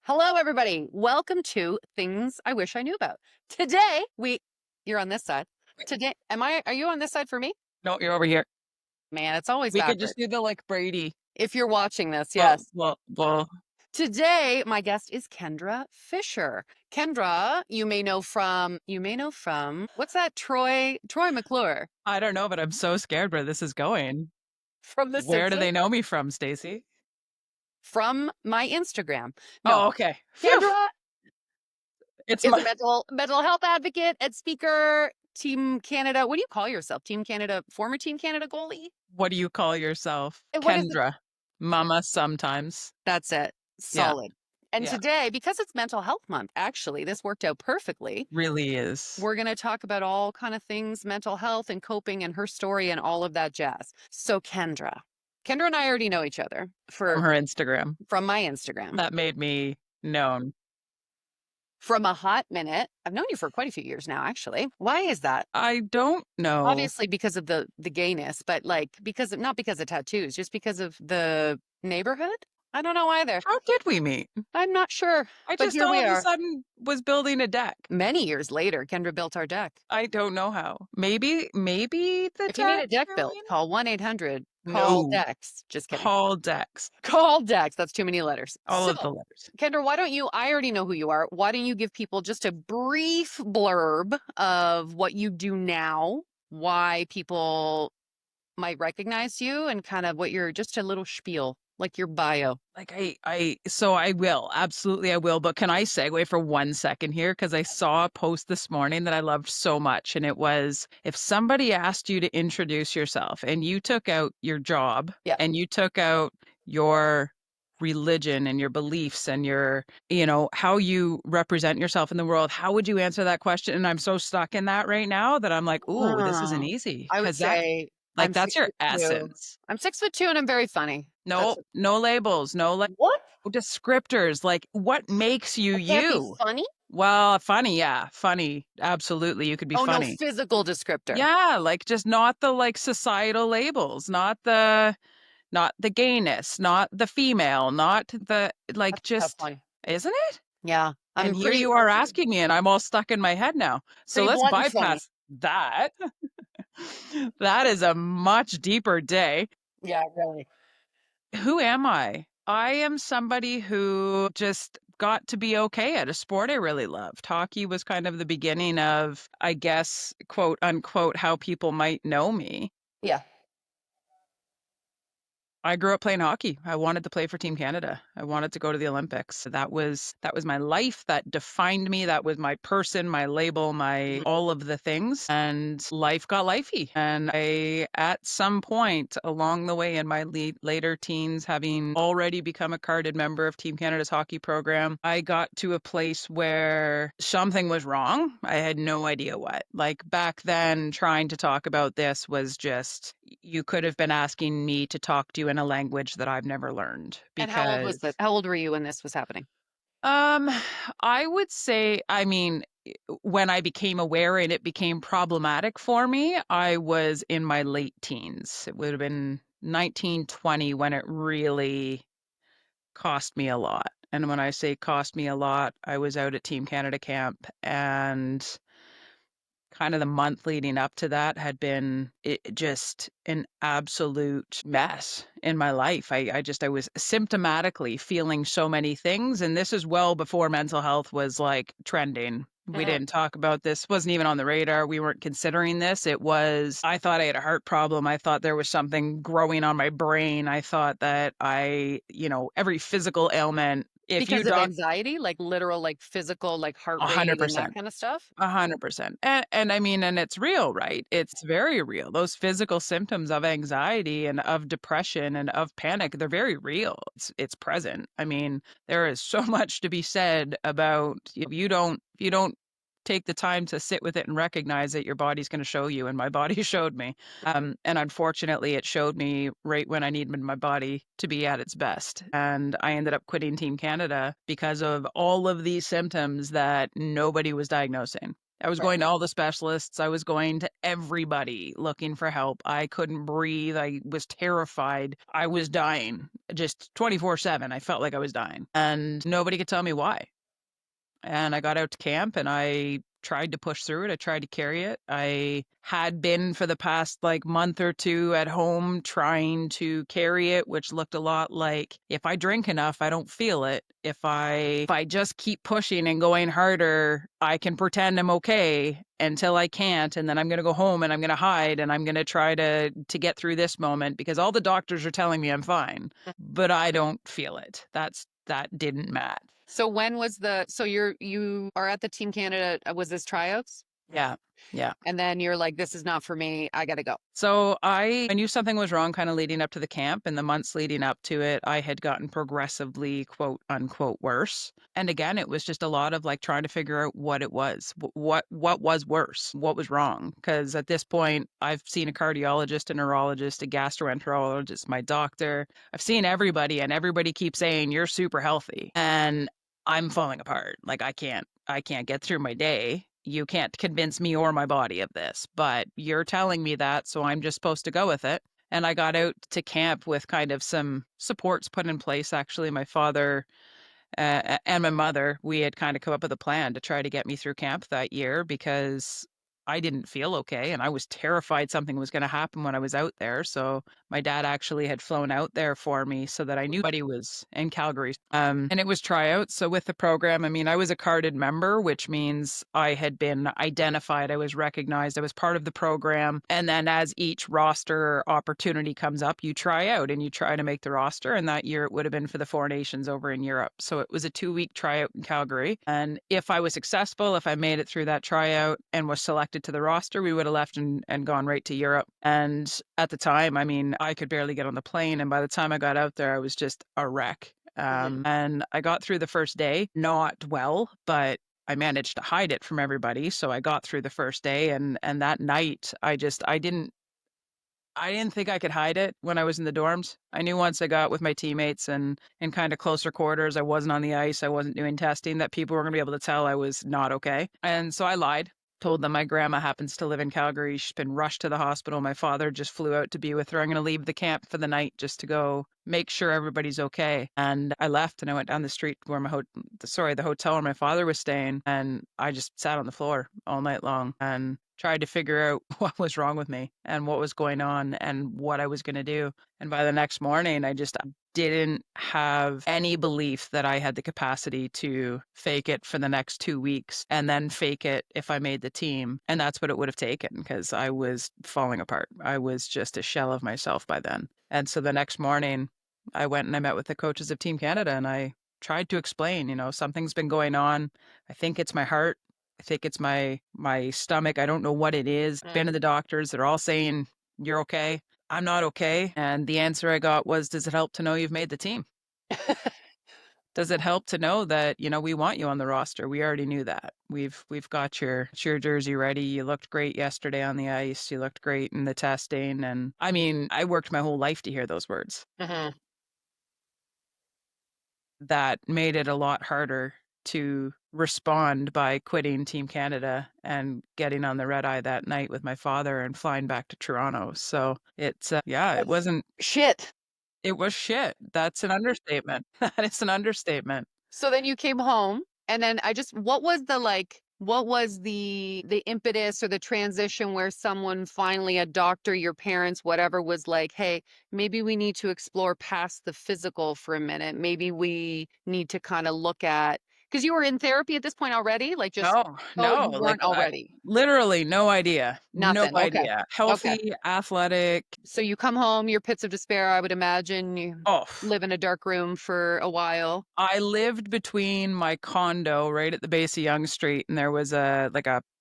Hello, everybody. Welcome to Things I Wish I Knew About. Today, you're on this side. Are you on this side for me? No, you're over here. Man, it's always We could just backwards. do the like Brady. If you're watching this, Well, yes. well, well. Today, my guest is Kendra Fisher. Kendra, what's that? Troy McClure I don't know, but I'm so scared where this is going. from The Where do Simpsons they know me from, Stacey? from my Instagram. No, Oh, okay. Phew. Kendra It's is a my. mental health advocate and speaker. Team Canada. What do you call yourself? Team Canada, former Team Canada goalie? What do you call yourself? What is it? Kendra. Mama sometimes. That's it. Yeah. Solid. And Yeah. today, because it's Mental Health Month, actually, this worked out perfectly. Really is. We're going to talk about all kind of things, mental health and coping and her story and all of that jazz. So Kendra and I already know each other From her Instagram. from my Instagram. That made me known. From a hot minute. I've known you for quite a few years now, actually. Why is that? I don't know. Obviously because of the gayness, but like not because of tattoos, just because of the neighborhood. I don't know either. How did we meet? I'm not sure, I but just here all we of a are. sudden was building a deck. Many years later, Kendra built our deck. I don't know how. Maybe the If you need a deck built, tattooing? call 1-800 call No. Dex. Just kidding. Call Dex. Call Dex. That's too many letters. All So, of the letters. Kendra, I already know who you are. Why don't you give people just a brief blurb of what you do now, why people might recognize you, and kind of just a little spiel, like your bio. Like so I will, absolutely I will. But can I segue for 1 second here? Because I saw a post this morning that I loved so much. And it was, if somebody asked you to introduce yourself and you took out your job Yeah. and you took out your religion and your beliefs and your, how you represent yourself in the world, how would you answer that question? And I'm so stuck in that right now that I'm like, ooh, this isn't easy. I would Because that, say like, I'm that's six your foot two. essence. I'm 6'2" and I'm very funny. No, no labels, no like What? descriptors. Like, what makes you I can't be you? funny? Well, funny, yeah, funny. Absolutely, you could be Oh, no, funny. physical descriptor. Yeah, like just not the like societal labels, not the gayness, not the female, not the like That's a tough just, one. isn't it? Yeah, And here you are asking me, and I'm all stuck in my head now. So pretty let's blunt and funny. bypass that. That is a much deeper day. Yeah, really. Who am I? I am somebody who just got to be okay at a sport I really loved. Hockey was kind of the beginning of, I guess, quote unquote, how people might know me. Yeah. I grew up playing hockey. I wanted to play for Team Canada. I wanted to go to the Olympics. That was my life. That defined me. That was my person, my label, my Mhm. all of the things. And life got lifey. And I, at some point along the way in my later teens, having already become a carded member of Team Canada's hockey program, I got to a place where something was wrong. I had no idea what. Like back then, trying to talk about this was just, you could have been asking me to talk to you in a language that I've never learned. And how old was Because this? How old were you when this was happening? um I would say, I mean, when I became aware and it became problematic for me, I was in my late teens. It would have been 1920 when it really cost me a lot. And when I say cost me a lot, I was out at Team Canada camp, and kind of the month leading up to that had been just an absolute mess in my life. I was symptomatically feeling so many things. And this is well before mental health was like trending. We Mhm. didn't talk about this, wasn't even on the radar. We weren't considering this. It was, I thought I had a heart problem. I thought there was something growing on my brain. I thought that every physical ailment, if you Because of doc, anxiety, like literal, like physical, like heart rate and that 100%. kind of stuff? 100%. And I mean, and it's real, right? It's very real. Those physical symptoms of anxiety and of depression and of panic, they're very real. It's present. I mean, there is so much to be said about, if you don't take the time to sit with it and recognize it, your body's going to show you. And my body showed me. And unfortunately, it showed me right when I needed my body to be at its best. And I ended up quitting Team Canada because of all of these symptoms that nobody was diagnosing. I was Right. going to all the specialists. I was going to everybody looking for help. I couldn't breathe. I was terrified. I was dying just 24/7. I felt like I was dying. And nobody could tell me why. And I got out to camp and I tried to push through it. I tried to carry it. I had been for the past like month or two at home trying to carry it, which looked a lot like if I drink enough, I don't feel it. If I just keep pushing and going harder, I can pretend I'm okay until I can't, and then I'm going to go home and I'm going to hide and I'm going to try to get through this moment because all the doctors are telling me I'm fine, but I don't feel it. That didn't match. So when was so you are at the Team Canada, was this tryouts? Yeah. Yeah. And then you're like, this is not for me. I gotta go. So I knew something was wrong kind of leading up to the camp. And the months leading up to it, I had gotten progressively, quote unquote, worse. And again, it was just a lot of like trying to figure out what it was. What was worse? What was wrong? Because at this point, I've seen a cardiologist, a neurologist, a gastroenterologist, my doctor. I've seen everybody, and everybody keeps saying you're super healthy. And I'm falling apart. Like I can't get through my day. You can't convince me or my body of this, but you're telling me that, so I'm just supposed to go with it. And I got out to camp with kind of some supports put in place. Actually, my father and my mother, we had kind of come up with a plan to try to get me through camp that year because I didn't feel okay and I was terrified something was going to happen when I was out there. So my dad actually had flown out there for me so that I knew he was in Calgary. And it was tryouts. So with the program, I mean, I was a carded member, which means I had been identified, I was recognized, I was part of the program. And then as each roster opportunity comes up, you try out and you try to make the roster. And that year it would have been for the Four Nations over in Europe. So it was a 2-week tryout in Calgary. And if I was successful, if I made it through that tryout and was selected to the roster, we would have left and gone right to Europe. And at the time, I mean, I could barely get on the plane. And by the time I got out there, I was just a wreck. And I got through the first day, not well, but I managed to hide it from everybody. So I got through the first day, and that night I didn't think I could hide it when I was in the dorms. I knew once I got with my teammates and in kind of closer quarters, I wasn't on the ice, I wasn't doing testing, that people were going to be able to tell I was not okay. And so I lied. Told them my grandma happens to live in Calgary. She's been rushed to the hospital. My father just flew out to be with her. I'm going to leave the camp for the night just to go make sure everybody's okay. And I left and I went down the street where the hotel where my father was staying. And I just sat on the floor all night long and tried to figure out what was wrong with me and what was going on and what I was going to do. And by the next morning, I just didn't have any belief that I had the capacity to fake it for the next 2 weeks and then fake it if I made the team. And that's what it would have taken because I was falling apart. I was just a shell of myself by then. And so the next morning, I went and I met with the coaches of Team Canada and I tried to explain, something's been going on. I think it's my heart. I think it's my stomach. I don't know what it is. Been to the doctors. They're all saying you're okay. I'm not okay. And the answer I got was, does it help to know you've made the team? Does it help to know that, we want you on the roster? We already knew that. We've got your jersey ready. You looked great yesterday on the ice. You looked great in the testing. And I mean, I worked my whole life to hear those words. That made it a lot harder to respond by quitting Team Canada and getting on the red eye that night with my father and flying back to Toronto. So it's, yeah, Shit. it was shit. That's an understatement. That is an understatement. So then you came home and then what was the impetus or the transition where someone finally, a doctor, your parents, whatever, was like, hey, maybe we need to explore past the physical for a minute. Maybe we need to kind of look at, because you were in therapy at this point already, like just, No, oh, no, you like weren't already. literally no idea. No Nothing. Okay. idea. Okay. Healthy, athletic. So you come home, your pits of despair, I would imagine you Oh, live in a dark room for a while. I lived between my condo right at the base of Yonge Street, and there was a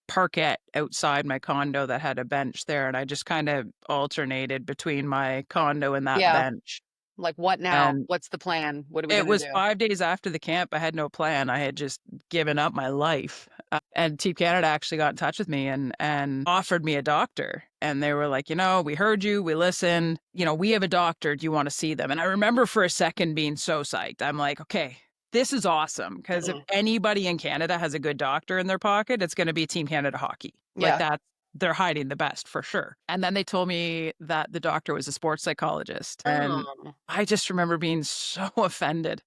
parquet outside my condo that had a bench there, and I just kind of alternated between my condo and that Yeah. bench. Like, what now? And What's the plan? What are we it gonna was do? 5 days after the camp. I had no plan. I had just given up my life. And Team Canada actually got in touch with me and offered me a doctor. And they were like, we heard you, we listened. We have a doctor. Do you want to see them? And I remember for a second being so psyched. I'm like, okay, this is awesome because if Mhm. anybody in Canada has a good doctor in their pocket, it's going to be Team Canada Hockey. Like Yeah. that, they're hiding the best for sure. And then they told me that the doctor was a sports psychologist. And Oh, I just remember being so offended.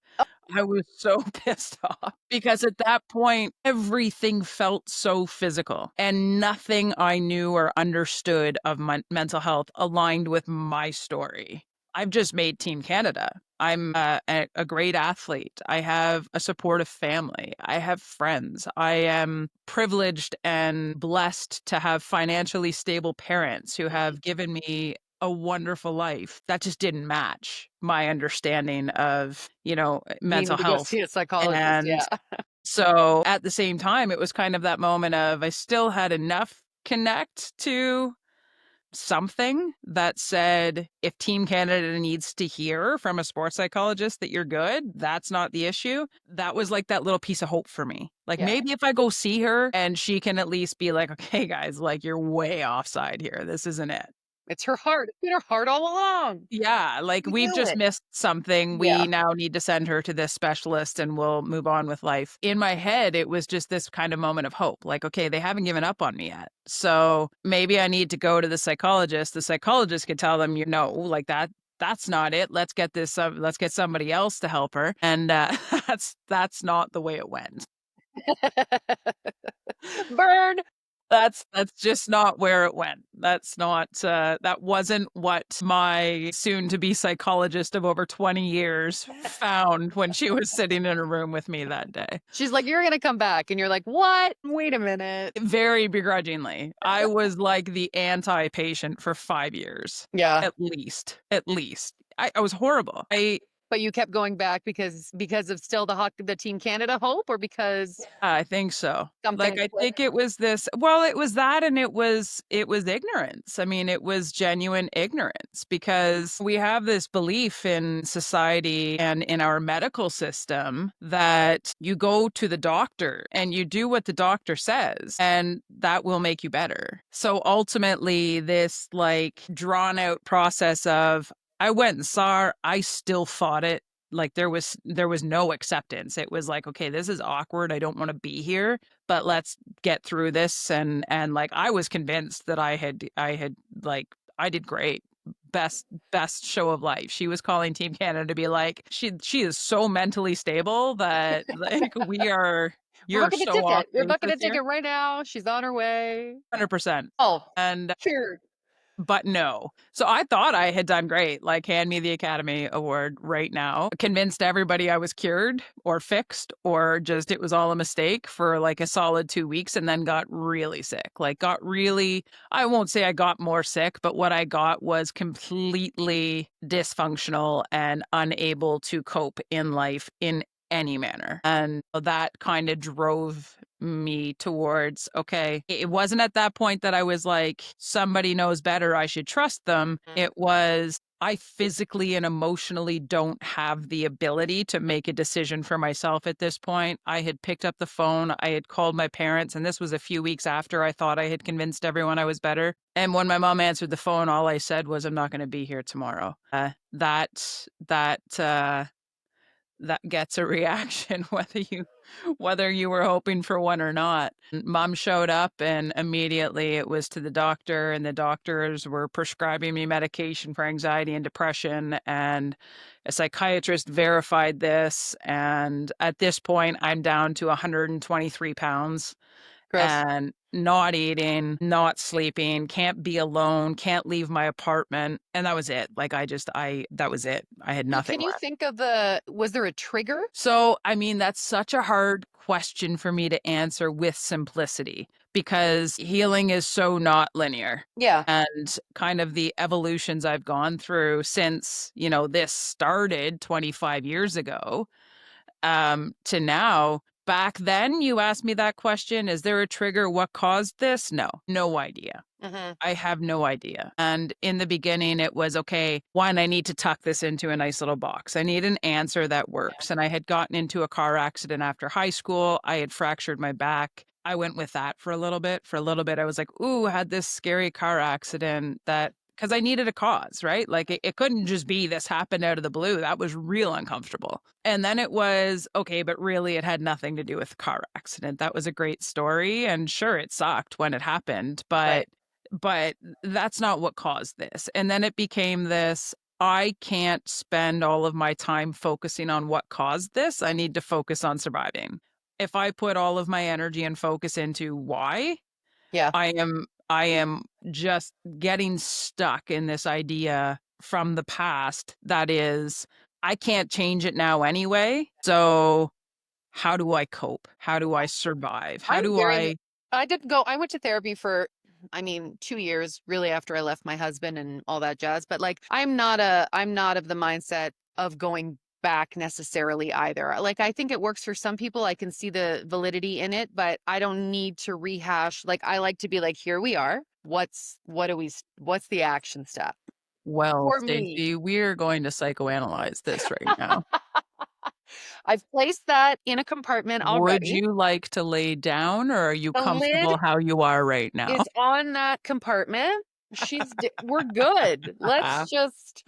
I was so pissed off because at that point, everything felt so physical and nothing I knew or understood of my mental health aligned with my story. I've just made Team Canada. I'm a great athlete. I have a supportive family. I have friends. I am privileged and blessed to have financially stable parents who have given me a wonderful life. That just didn't match my understanding of, mental needing to go health. see a psychologist, And yeah. so at the same time, it was kind of that moment of I still had enough connect to something that said, if Team Canada needs to hear from a sports psychologist that you're good, that's not the issue. That was like that little piece of hope for me. Like Yeah. maybe if I go see her and she can at least be like, okay, guys, like you're way offside here. This isn't it. It's her heart. It's been her heart all along. Yeah, like You we've knew just it. missed something. Yeah. We now need to send her to this specialist and we'll move on with life. In my head, it was just this kind of moment of hope. Like, okay, they haven't given up on me yet. So maybe I need to go to the psychologist. The psychologist could tell them, like that's not it. Let's get somebody else to help her. And that's not the way it went. Burn. That's just not where it went. That wasn't what my soon-to-be psychologist of over 20 years found when she was sitting in a room with me that day. She's like, "You're gonna come back," and you're like, "What? Wait a minute." Very begrudgingly. I was like the anti-patient for 5 years, Yeah. at least, at least. I was horrible. But you kept going back because of still the Team Canada hope, or because I think so. something Like, I think clicked? it was it was that and it was ignorance. I mean, it was genuine ignorance because we have this belief in society and in our medical system that you go to the doctor and you do what the doctor says and that will make you better. So ultimately, this like drawn out process of I went and saw her, I still fought it like there was no acceptance. It was like, okay, this is awkward. I don't want to be here, but let's get through this. And like I was convinced that I had like I did great. Best show of life. She was calling Team Canada to be like, she is so mentally stable that like We're you're booking a so off ticket. We're base booking this a year. ticket right now. She's on her way. 100%. Oh, And cheers. but no. So I thought I had done great. Like, hand me the Academy Award right now. Convinced everybody I was cured or fixed or just it was all a mistake for like a solid 2 weeks and then got really sick. Like, I won't say I got more sick, but what I got was completely dysfunctional and unable to cope in life in any manner. And that kind of drove me towards, okay, it wasn't at that point that I was like, somebody knows better, I should trust them. Mm. It was, I physically and emotionally don't have the ability to make a decision for myself at this point. I had picked up the phone, I had called my parents, and this was a few weeks after I thought I had convinced everyone I was better. And when my mom answered the phone, all I said was, I'm not going to be here tomorrow. That gets a reaction whether you were hoping for one or not. Mom showed up and immediately it was to the doctor and the doctors were prescribing me medication for anxiety and depression and a psychiatrist verified this and at this point I'm down to 123 pounds Gross. and not eating, not sleeping, can't be alone, can't leave my apartment. And that was it. Like that was it. I had nothing Can you left. think of was there a trigger? So, I mean, that's such a hard question for me to answer with simplicity because healing is so not linear. Yeah. And kind of the evolutions I've gone through since, this started 25 years ago to now. Back then, you asked me that question. Is there a trigger? What caused this? No idea. Hmm. I have no idea. And in the beginning, it was okay, one, I need to tuck this into a nice little box. I need an answer that Yeah. works. And I had gotten into a car accident after high school. I had fractured my back. I went with that for a little bit. For a little bit, I was like, ooh, I had this scary car accident that because I needed a cause, right? Like it couldn't just be this happened out of the blue. That was real uncomfortable. And then it was okay, but really it had nothing to do with the car accident. That was a great story. And sure, it sucked when it happened, Right. but that's not what caused this. And then it became this I can't spend all of my time focusing on what caused this. I need to focus on surviving. If I put all of my energy and focus into why, Yeah. I am just getting stuck in this idea from the past that is I can't change it now anyway. So how do I cope? How do I survive? How I'm do very I I went to therapy for, I mean, 2 years really after I left my husband and all that jazz, but like I'm not of the mindset of going back necessarily either. Like I think it works for some people. I can see the validity in it, but I don't need to rehash. Like I like to be like, here we are. What's the action step well, for me? Stacey, we're going to psychoanalyze this right now. I've placed that in a compartment Would already. you like to lay down or are you The lid comfortable how you are right now? is on that compartment. We're good. Let's just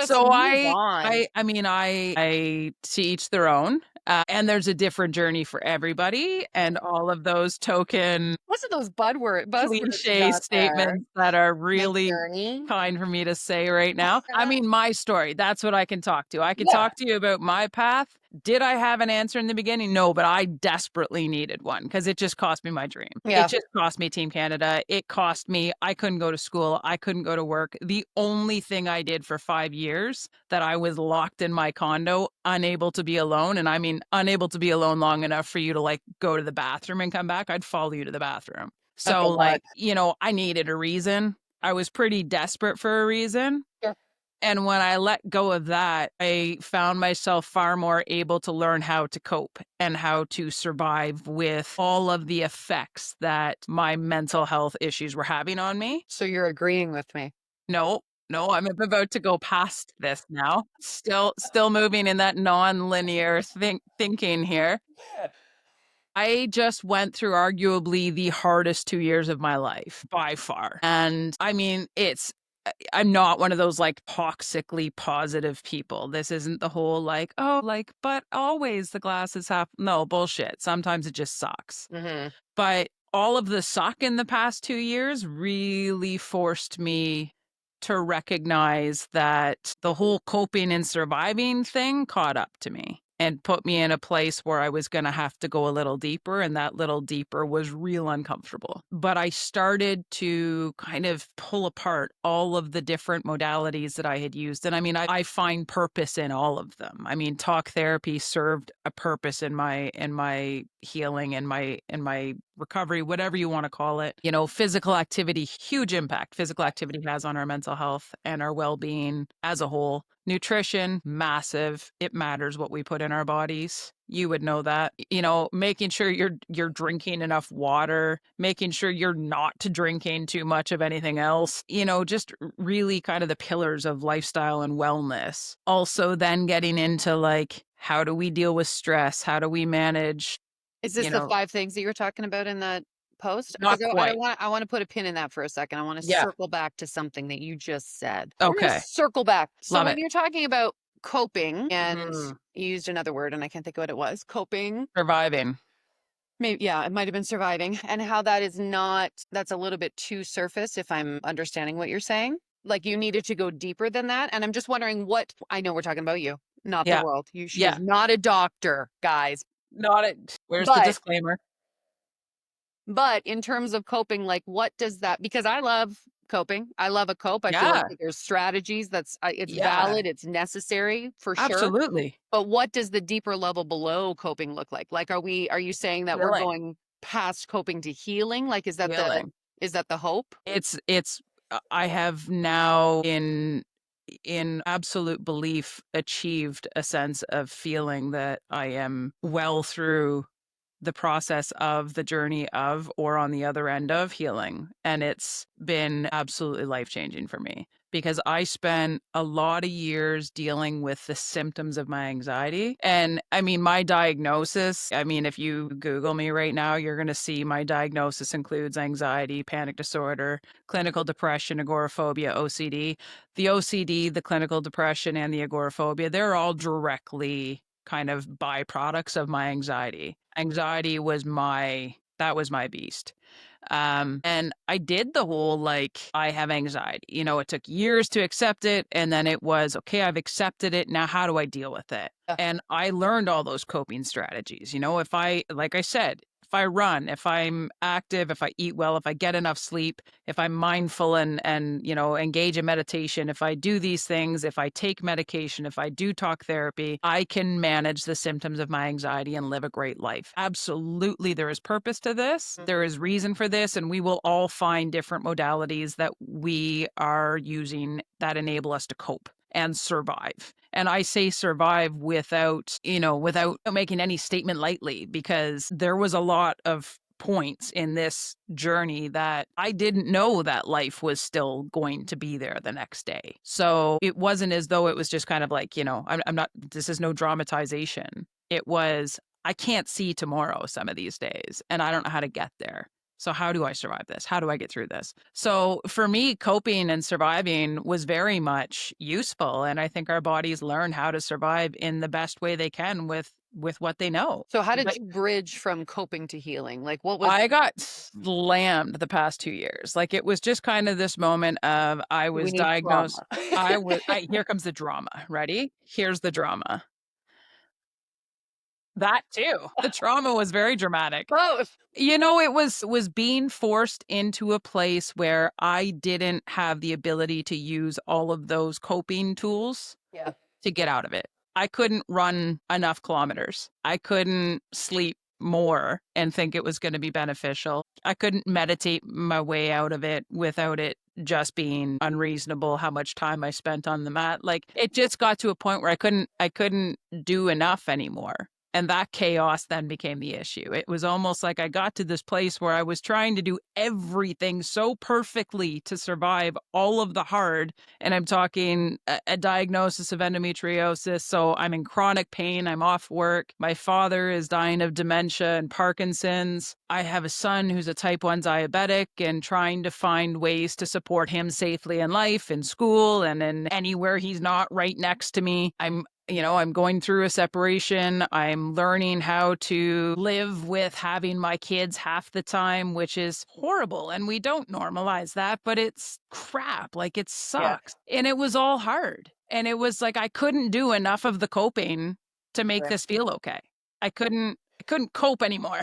So move on. I mean, I to each their own, and there's a different journey for everybody, and all of those token What's are those buzzwords you cliche got there? statements that are My really journey. kind for me to say right now. I mean, my story, that's what I can talk to. I can Yeah. talk to you about my path. Did I have an answer in the beginning? No, but I desperately needed one because it just cost me my dream. It Yeah. just cost me Team Canada. It cost me, I couldn't go to school. I couldn't go to work. The only thing I did for 5 years that I was locked in my condo, unable to be alone. And I mean, unable to be alone long enough for you to like go to the bathroom and come back. I'd follow you to the bathroom. That's a So, lot. like, I needed a reason. I was pretty desperate for a reason. Sure. And when I let go of that, I found myself far more able to learn how to cope and how to survive with all of the effects that my mental health issues were having on me. So you're agreeing with me. No, no, I'm about to go past this now. Still moving in that non-linear thinking here. I just went through arguably the hardest 2 years of my life by far. And I mean, I'm not one of those like toxically positive people. This isn't the whole like, oh, like, but always the glass is half. No, bullshit. Sometimes it just sucks. Hmm. But all of the suck in the past 2 years really forced me to recognize that the whole coping and surviving thing caught up to me and put me in a place where I was going to have to go a little deeper. And that little deeper was real uncomfortable. But I started to kind of pull apart all of the different modalities that I had used. And I mean, I find purpose in all of them. I mean, talk therapy served a purpose in my healing and my recovery, whatever you want to call it. Physical activity, huge impact physical activity has on our mental health and our well-being as a whole. Nutrition, massive. It matters what we put in our bodies. You would know that. Making sure you're drinking enough water, making sure you're not drinking too much of anything else. Just really kind of the pillars of lifestyle and wellness. Also then getting into like how do we deal with stress? How do we manage, Is this you the know, 5 things that you were talking about in that post? Because not quite. I want to put a pin in that for a second. I want to Yeah. circle back to something that you just said. We're going to Okay. circle back. So Love when it. you're talking about coping, and Mhm. you used another word and I can't think of what it was. Coping. Surviving. Maybe, yeah, it might have been surviving, and how that is not, that's a little bit too surface if I'm understanding what you're saying. Like you needed to go deeper than that. And I'm just wondering what, I know we're talking about you, not the Yeah. world. She is Yeah. not a doctor, guys. Not it. Where's the But disclaimer? But in terms of coping, like what does that, because I love coping. I love a cope. I feel like Yeah. that there's strategies it's Yeah. valid, it's necessary for sure. Absolutely. But what does the deeper level below coping look like? Like are you saying that we're Healing. going past coping to healing? Like Healing. is that the hope? It's I have now in absolute belief achieved a sense of feeling that I am well through the process of the journey of or on the other end of healing, and it's been absolutely life changing for me. because I spent a lot of years dealing with the symptoms of my anxiety. And I mean, my diagnosis, I mean, if you Google me right now, you're going to see my diagnosis includes anxiety, panic disorder, clinical depression, agoraphobia, OCD. The OCD, the clinical depression, and the agoraphobia, they're all directly kind of byproducts of my anxiety. Anxiety was that was my beast. And I did the whole like, I have anxiety. You know, it took years to accept it. And then it was, okay, I've accepted it. Now, how do I deal with it? Yeah. And I learned all those coping strategies. You know, if I, like I said, if I run, if I'm active, if I eat well, if I get enough sleep, if I'm mindful and you know, engage in meditation, if I do these things, if I take medication, if I do talk therapy, I can manage the symptoms of my anxiety and live a great life. Absolutely, there is purpose to this. There is reason for this, and we will all find different modalities that we are using that enable us to cope and survive. And I say survive without, you know, without making any statement lightly, because there was a lot of points in this journey that I didn't know that life was still going to be there the next day. So it wasn't as though it was just kind of like, you know, I'm not, this is no dramatization. It was, I can't see tomorrow some of these days, and I don't know how to get there. So how do I survive this? How do I get through this? So for me, coping and surviving was very much useful. And I think our bodies learn how to survive in the best way they can with what they know. So how did But you bridge from coping to healing? Like what was I got slammed the past 2 years. Like it was just kind of this moment of I we was need diagnosed. trauma? Here comes the drama. Ready? Here's the drama. That too. The trauma was very dramatic. Both. You know, it was being forced into a place where I didn't have the ability to use all of those coping tools Yeah. to get out of it. I couldn't run enough kilometers. I couldn't sleep more and think it was going to be beneficial. I couldn't meditate my way out of it without it just being unreasonable how much time I spent on the mat. Like it just got to a point where I couldn't do enough anymore. And that chaos then became the issue. It was almost like I got to this place where I was trying to do everything so perfectly to survive all of the hard, and I'm talking a diagnosis of endometriosis. So I'm in chronic pain. I'm off work. My father is dying of dementia and Parkinson's. I have a son who's a type 1 diabetic and trying to find ways to support him safely in life, in school, and in anywhere he's not right next to me. I'm going through a separation. I'm learning how to live with having my kids half the time, which is horrible. And we don't normalize that, but it's crap. Like it Yeah. sucks. And it was all hard. And it was like I couldn't do enough of the coping to make Right. this feel okay. I couldn't cope anymore.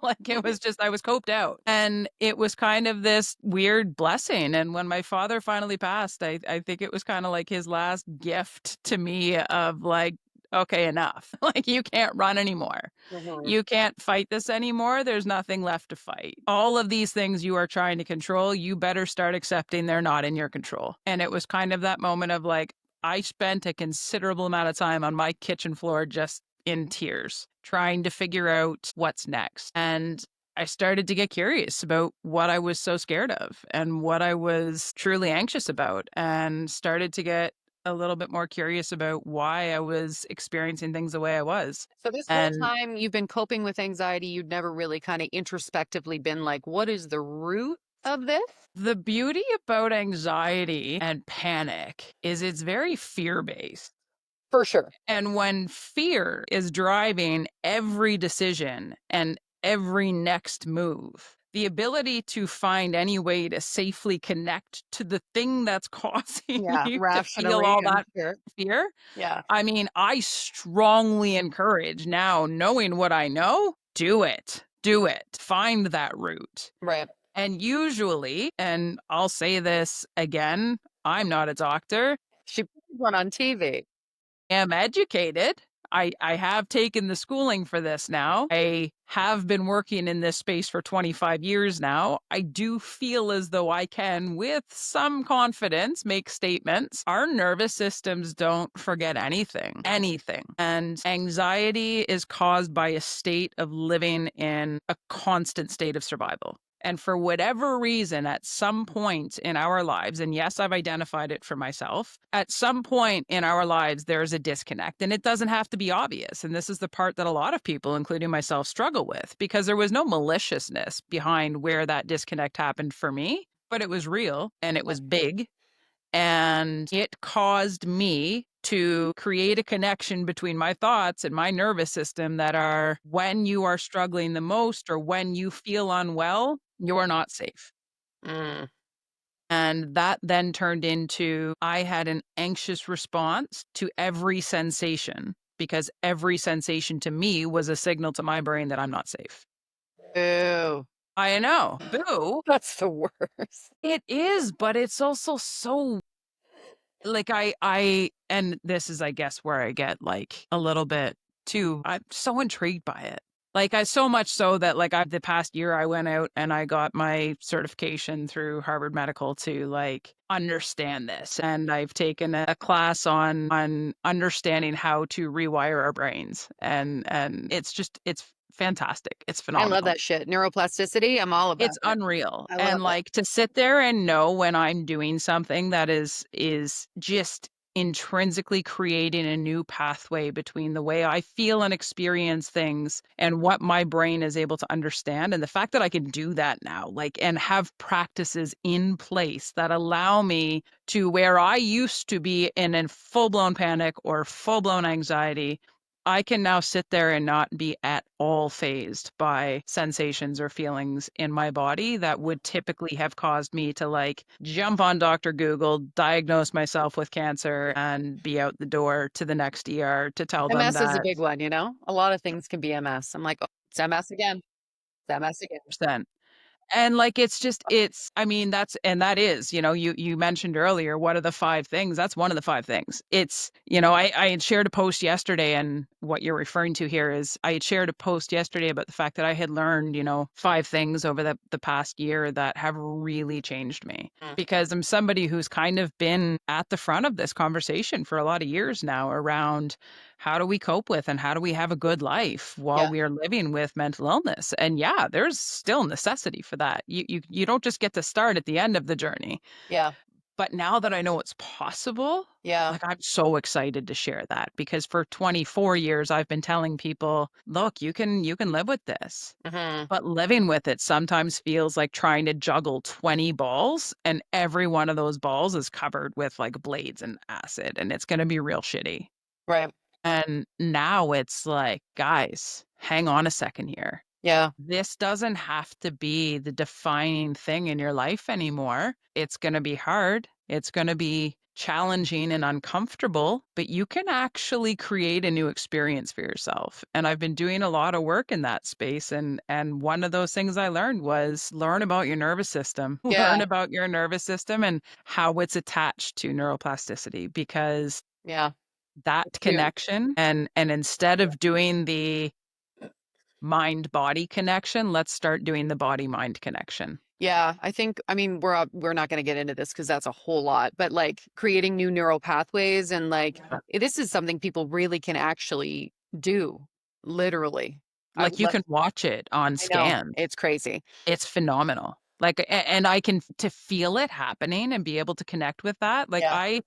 Like it was just I was coped out. And it was kind of this weird blessing. And when my father finally passed, I think it was kind of like his last gift to me of like, okay, enough. Like you can't run anymore. Mhm. You can't fight this anymore. There's nothing left to fight. All of these things you are trying to control, you better start accepting they're not in your control. And it was kind of that moment of like, I spent a considerable amount of time on my kitchen floor just in tears, trying to figure out what's next. And I started to get curious about what I was so scared of and what I was truly anxious about, and started to get a little bit more curious about why I was experiencing things the way I was. So this whole And time you've been coping with anxiety, you'd never really kind of introspectively been like, what is the root of this? the beauty about anxiety and panic is it's very fear based. For sure. And when fear is driving every decision and every next move, the ability to find any way to safely connect to the thing that's causing Yeah. you to feel Rationally all and that sure. fear. Yeah. I mean, I strongly encourage now, knowing what I know, do it. Do it. Find that route. Right. And usually, and I'll say this again, I'm not a doctor, She put one on TV. am educated. I have taken the schooling for this now. I have been working in this space for 25 years now. I do feel as though I can, with some confidence, make statements. Our nervous systems don't forget anything, anything. And anxiety is caused by a state of living in a constant state of survival. And for whatever reason, at some point in our lives, and yes, I've identified it for myself, at some point in our lives, there's a disconnect. And it doesn't have to be obvious. And this is the part that a lot of people, including myself, struggle with because there was no maliciousness behind where that disconnect happened for me, but it was real and it Yeah. was big. And it caused me to create a connection between my thoughts and my nervous system that are when you are struggling the most or when you feel unwell, you are not safe. Mm. And that then turned into I had an anxious response to every sensation because every sensation to me was a signal to my brain that I'm not safe. Boo. I know. Boo. That's the worst. It is, but it's also so like I and this is I guess where I get like a little bit too I'm so intrigued by it. Like I so much so that like I the past year I went out and I got my certification through Harvard Medical to like understand this. And I've taken a class on understanding how to rewire our brains. And it's just it's fantastic. It's I love phenomenal. that shit. Neuroplasticity, I'm all about It's it. unreal, I love and, it. like, to sit there and know when I'm doing something that is just intrinsically creating a new pathway between the way I feel and experience things and what my brain is able to understand, and the fact that I can do that now, like, and have practices in place that allow me to where I used to be in a full-blown panic or full-blown anxiety, I can now sit there and not be at all phased by sensations or feelings in my body that would typically have caused me to like jump on Dr. Google, diagnose myself with cancer, and be out the door to the next ER to tell them MS is a that big one, you know? A lot of things can be MS. I'm like, "Oh, it's MS again. It's MS again." percent. And, like, it's just it's I mean, that's and that is, you mentioned earlier, what are the 5 things? That's one of the 5 things. It's I had shared a post yesterday, and what you're referring to here is I had shared a post yesterday about the fact that I had learned, 5 things over the past year that have really changed me. Mm. Because I'm somebody who's kind of been at the front of this conversation for a lot of years now around how do we cope with and how do we have a good life while Yeah, we are living with mental illness? And yeah, there's still necessity for that. You don't just get to start at the end of the journey. yeah, But now that I know it's possible, yeah. like I'm so excited to share that because for 24 years I've been telling people, look, you can live with this. Mhm. But living with it sometimes feels like trying to juggle 20 balls and every one of those balls is covered with like blades and acid and it's going to be real shitty. Right. And now it's like, guys, hang on a second here. Yeah, This doesn't have to be the defining thing in your life anymore. It's going to be hard. It's going to be challenging and uncomfortable, but you can actually create a new experience for yourself. And I've been doing a lot of work in that space and one of those things I learned was learn about your nervous system. yeah, Learn about your nervous system and how it's attached to neuroplasticity because yeah. that It's huge. connection and instead of doing the mind body connection, let's start doing the body mind connection. Yeah, I think I mean, we're not gonna get into this because that's a whole lot, but, like, creating new neural pathways and, like, Yeah. this is something people really can actually do, literally. I Like would you love can watch it on I know, scans. it's crazy. It's phenomenal. Like and I can to feel it happening and be able to connect with that. Like Yeah.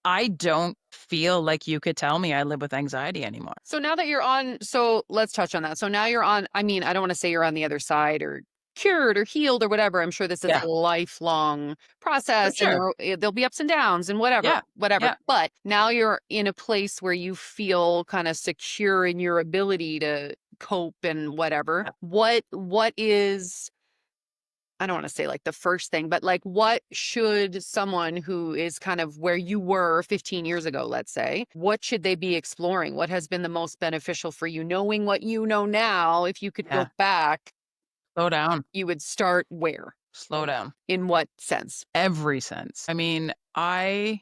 I don't feel like you could tell me I live with anxiety anymore. So now that you're on so let's touch on that. So now you're on I mean, I don't wanna say you're on the other side or cured or healed or whatever. I'm sure this is Yeah, a lifelong for process and sure. there'll be ups and downs and whatever, Yeah. whatever. Yeah. But now you're in a place where you feel kinda secure in your ability to cope and whatever. Yeah. What is I don't wanna say, like, the first thing, but, like, what should someone who is kind of where you were 15 years ago, let's say, what should they be exploring? What has been the most beneficial for you? Knowing what you know now, if you could go Yeah. back, Slow down. you would start where? Slow down. In what sense? Every sense. I mean, I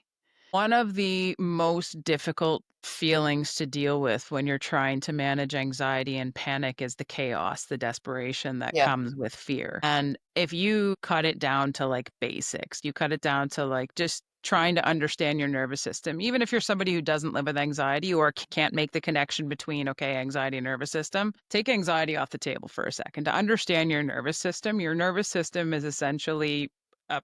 One of the most difficult feelings to deal with when you're trying to manage anxiety and panic is the chaos, the desperation that Yeah. comes with fear. And if you cut it down to like basics, you cut it down to like just trying to understand your nervous system, even if you're somebody who doesn't live with anxiety or can't make the connection between, okay, anxiety and nervous system, take anxiety off the table for a second. To understand your nervous system is essentially a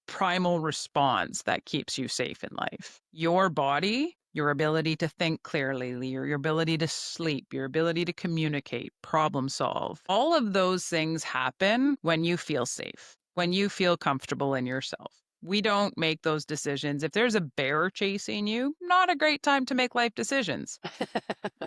primal response that keeps you safe in life. Your body, your ability to think clearly, your ability to sleep, your ability to communicate, problem solve, all of those things happen when you feel safe, when you feel comfortable in yourself. We don't make those decisions. If there's a bear chasing you, not a great time to make life decisions.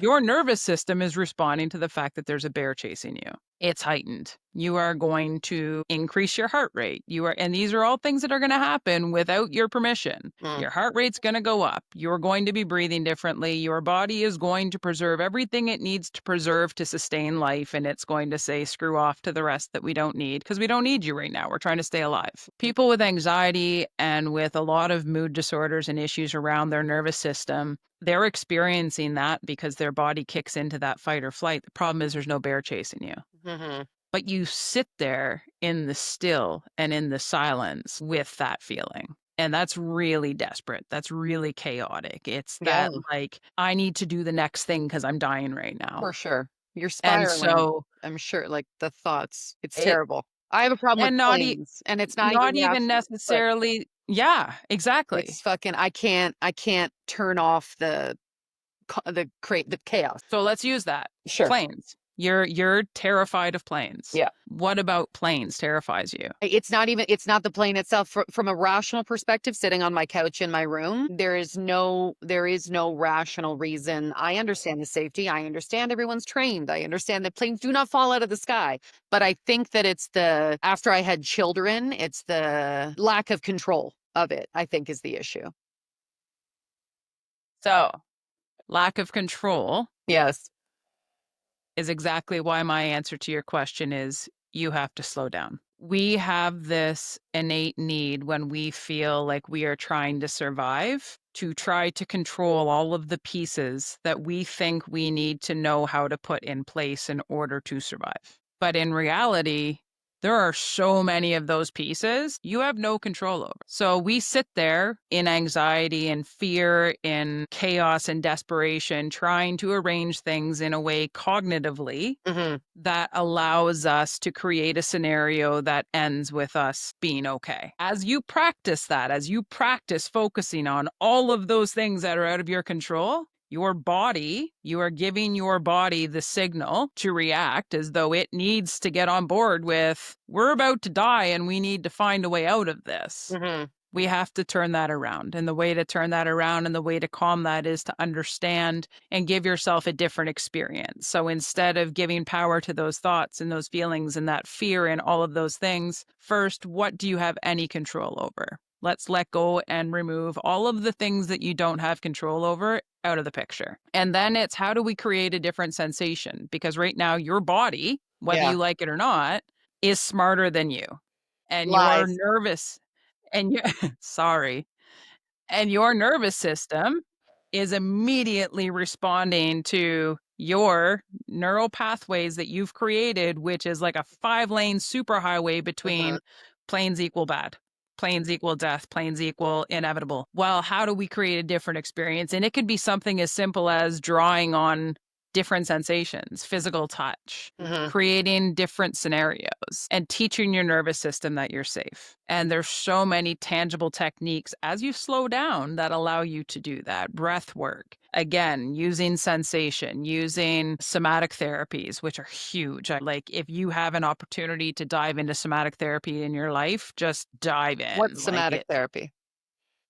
Your nervous system is responding to the fact that there's a bear chasing you. It's heightened. You are going to increase your heart rate. And these are all things that are going to happen without your permission. Mm. Your heart rate's going to go up. You're going to be breathing differently. Your body is going to preserve everything it needs to preserve to sustain life. And it's going to say, screw off to the rest that we don't need because we don't need you right now. We're trying to stay alive. People with anxiety and with a lot of mood disorders and issues around their nervous system, they're experiencing that because their body kicks into that fight or flight. The problem is there's no bear chasing you. Mhm. But you sit there in the still and in the silence with that feeling. And that's really desperate. That's really chaotic. It's Yeah, that like, I need to do the next thing because I'm dying right for now. sure. You're And spiraling, so I'm sure, like, the thoughts. It's it, terrible. I have a problem with and planes, and it's not even not even rational, but necessarily, yeah, it's exactly. fucking I can't turn off the chaos. So let's use that. Sure. Planes. You're terrified of planes. Yeah. What about planes terrifies you? It's not the plane itself from a rational perspective sitting on my couch in my room. There is no rational reason. I understand the safety. I understand everyone's trained. I understand that planes do not fall out of the sky. But I think that it's the after I had children, it's the lack of control of it, I think is the issue. So, lack of control Yes. is exactly why my answer to your question is you have to slow down. We have this innate need when we feel like we are trying to survive to try to control all of the pieces that we think we need to know how to put in place in order to survive. But in reality, there are so many of those pieces you have no control over. So we sit there in anxiety and fear, in chaos and desperation, trying to arrange things in a way cognitively Hmm. that allows us to create a scenario that ends with us being okay. As you practice that, as you practice focusing on all of those things that are out of your control, you are giving your body the signal to react as though it needs to get on board with, we're about to die and we need to find a way out of this. Hmm. We have to turn that around. And the way to turn that around and the way to calm that is to understand and give yourself a different experience. So instead of giving power to those thoughts and those feelings and that fear and all of those things, first, what do you have any control over? Let's let go and remove all of the things that you don't have control over out of the picture. And then it's how do we create a different sensation? Because right now, your body, whether Yeah. you like it or not, is smarter than you. And you're Lies. nervous and you sorry. And your nervous system is immediately responding to your neural pathways that you've created, which is like a 5-lane superhighway Hmm. between planes equal bad, planes equal death, planes equal inevitable. Well, how do we create a different experience? And it could be something as simple as drawing on different sensations, physical touch, Hmm. creating different scenarios and teaching your nervous system that you're safe. And there's so many tangible techniques as you slow down that allow you to do that. Breath work, again, using sensation, using somatic therapies, which are huge. Like if you have an opportunity to dive into somatic therapy in your life, just dive in. What's somatic therapy?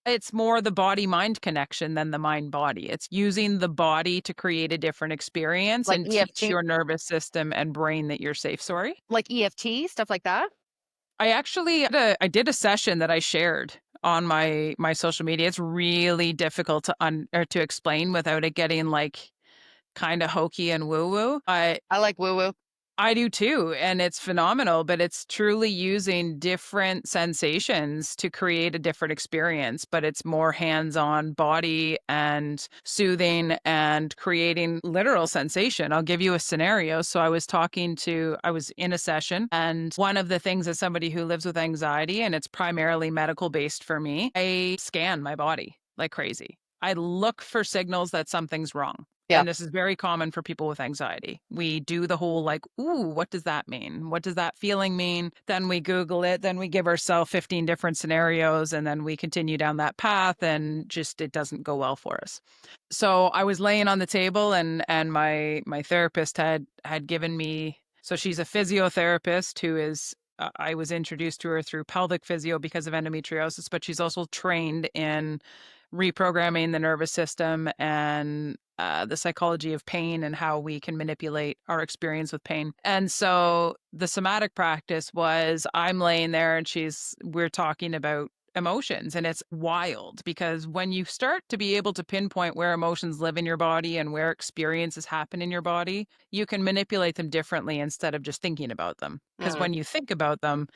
It's more the body mind connection than the mind body. It's using the body to create a different experience Like and teach EFT? your nervous system and brain that you're safe. Sorry? Like EFT, stuff like that? I did a session that I shared on my social media. It's really difficult to or to explain without it getting like kind of hokey and woo woo. I like woo woo. I do too, and it's phenomenal, but it's truly using different sensations to create a different experience, but it's more hands-on body and soothing and creating literal sensation. I'll give you a scenario. So I was in a session, and one of the things as somebody who lives with anxiety, and it's primarily medical based for me, I scan my body like crazy. I look for signals that something's wrong. Yeah. And this is very common for people with anxiety. We do the whole like, ooh, what does that mean? What does that feeling mean? Then we Google it, then we give ourselves 15 different scenarios, and then we continue down that path and just it doesn't go well for us. So I was laying on the table and my therapist had given me, so she's a physiotherapist who is I was introduced to her through pelvic physio because of endometriosis, but she's also trained in reprogramming the nervous system and the psychology of pain and how we can manipulate our experience with pain. And so the somatic practice was I'm laying there and we're talking about emotions, and it's wild because when you start to be able to pinpoint where emotions live in your body and where experiences happen in your body, you can manipulate them differently instead of just thinking about them. Because Mm. when you think about them,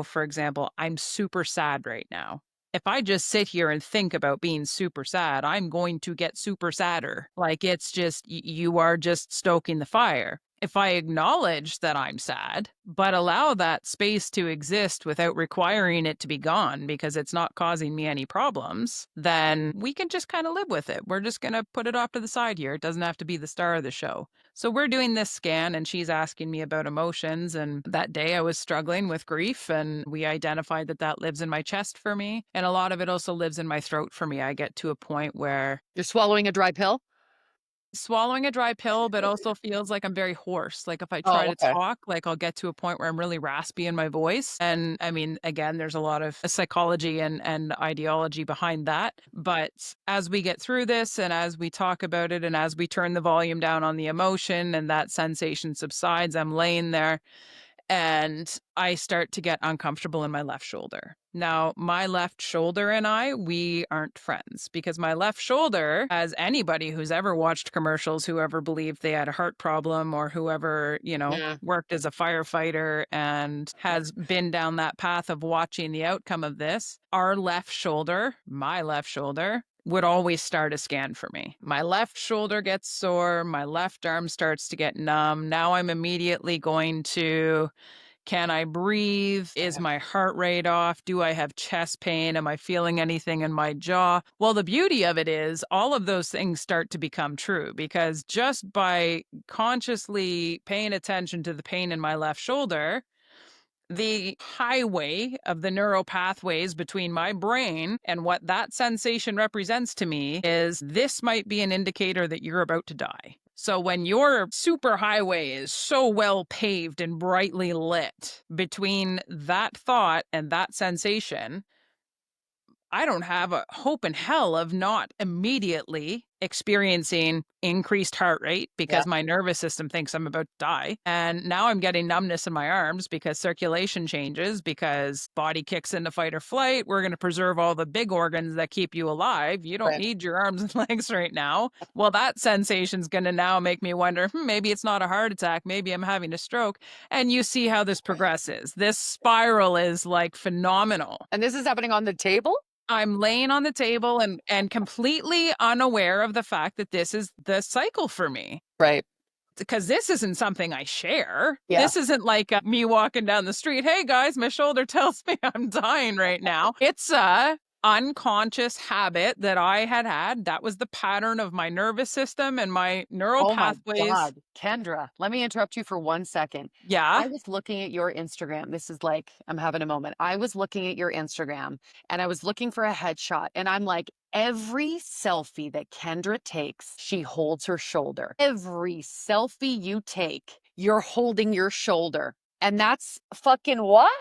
for example, I'm super sad right now. If I just sit here and think about being super sad, I'm going to get super sadder. Like it's just, you are just stoking the fire. If I acknowledge that I'm sad, but allow that space to exist without requiring it to be gone because it's not causing me any problems, then we can just kind of live with it. We're just going to put it off to the side here. It doesn't have to be the star of the show. So we're doing this scan and she's asking me about emotions. And that day I was struggling with grief and we identified that that lives in my chest for me. And a lot of it also lives in my throat for me. I get to a point where You're swallowing a dry pill? swallowing a dry pill, but also feels like I'm very hoarse. Like if I try Oh, to okay. talk, like I'll get to a point where I'm really raspy in my voice. And I mean, again, there's a lot of psychology and ideology behind that. But as we get through this and as we talk about it and as we turn the volume down on the emotion and that sensation subsides, I'm laying there and I start to get uncomfortable in my left shoulder. Now, my left shoulder and we aren't friends because my left shoulder, as anybody who's ever watched commercials, whoever believed they had a heart problem or whoever, Mm. worked as a firefighter and has been down that path of watching the outcome of this, our left shoulder, my left shoulder, would always start a scan for me. My left shoulder gets sore, my left arm starts to get numb. Now I'm immediately going to, can I breathe? Is Yeah. my heart rate off? Do I have chest pain? Am I feeling anything in my jaw? Well, the beauty of it is all of those things start to become true because just by consciously paying attention to the pain in my left shoulder, the highway of the neural pathways between my brain and what that sensation represents to me is this might be an indicator that you're about to die. So when your super highway is so well paved and brightly lit between that thought and that sensation, I don't have a hope in hell of not immediately experiencing increased heart rate Yeah. because my nervous system thinks I'm about to die. And now I'm getting numbness in my arms because circulation changes, because body kicks into fight or flight. We're going to preserve all the big organs that keep you alive. You don't Right. need your arms and legs right now. Well, that sensation's going to now make me wonder, maybe it's not a heart attack. Maybe I'm having a stroke. And you see how this progresses. This spiral is like phenomenal. And this is happening on the table? I'm laying on the table and completely unaware of the fact that this is the cycle for me. Right. Because this isn't something I share. Yeah. This isn't like me walking down the street. Hey guys, my shoulder tells me I'm dying right now. It's a unconscious habit that I had. That was the pattern of my nervous system and my neural Oh my pathways. God. Kendra, let me interrupt you for 1 second. Yeah. I was looking at your Instagram. This is like, I'm having a moment. I was looking at your Instagram and I was looking for a headshot. And I'm like, every selfie that Kendra takes, she holds her shoulder. Every selfie you take, you're holding your shoulder. And that's fucking why.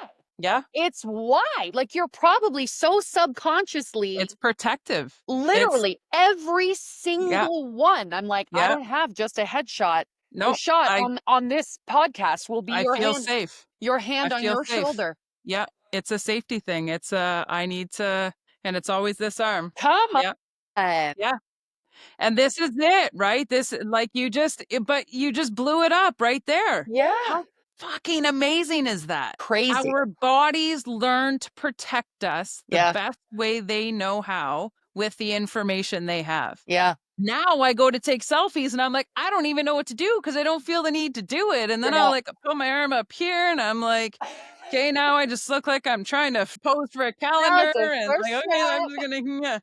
Yeah. It's why. Like you're probably so subconsciously It's protective. It's, literally every yeah. single one. I'm like, I Yeah. don't have just a headshot. The No, shot I, on this podcast will be I feel safe. your I hand on feel your safe. shoulder. Yeah, it's a safety thing. It's a I need to, and it's always this arm. Come Yeah, on. yeah. And this is it, right? This like but you just blew it up right there. Yeah. How fucking amazing is that? Crazy. Our bodies learn to protect us the Yeah. best way they know how with the information they have. Yeah. Now I go to take selfies and I'm like, I don't even know what to do because I don't feel the need to do it. And then I'll Yeah. like put my arm up here and I'm like, okay, now I just look like I'm trying to pose for a Now calendar it's a and like, first okay, I'm snap. just gonna, yeah.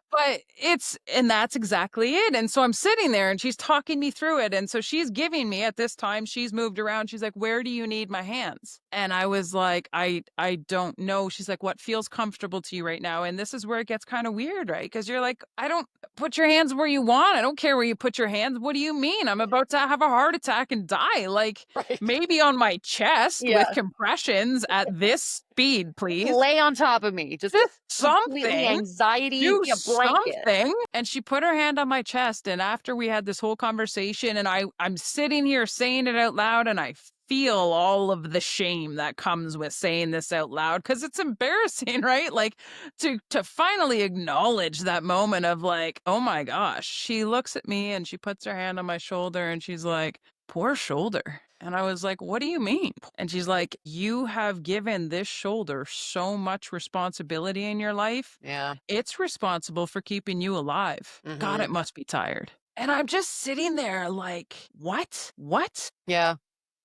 But and that's exactly it, and so I'm sitting there, and she's talking me through it, and so she's giving me at this time, she's moved around, she's like, "Where do you need my hands?" And I was like, I don't know." She's like, "What feels comfortable to you right now?" And this is where it gets kinda weird, right? Because 'Cause you're like, "I don't put your hands where you want, I don't care where you put your hands, what do you mean? I'm about to have a heart attack and die, like, Right. maybe on my chest with Yeah. compressions at this speed, please. Lay on top of me. Just Just completely something." anxiety, Do be a blanket. something. And she put her hand on my chest, and after we had this whole conversation and I'm sitting here saying it out loud, and I feel all of the shame that comes with saying this out loud because it's embarrassing, right? Like to finally acknowledge that moment of like, "Oh my gosh." She looks at me and she puts her hand on my shoulder and she's like, "Poor shoulder." And I was like, "What do you mean?" And she's like, "You have given this shoulder so much responsibility in your life. Yeah. It's responsible for keeping you alive. God, Mhm. it must be tired." And I'm just sitting there like, "What? What?" Yeah.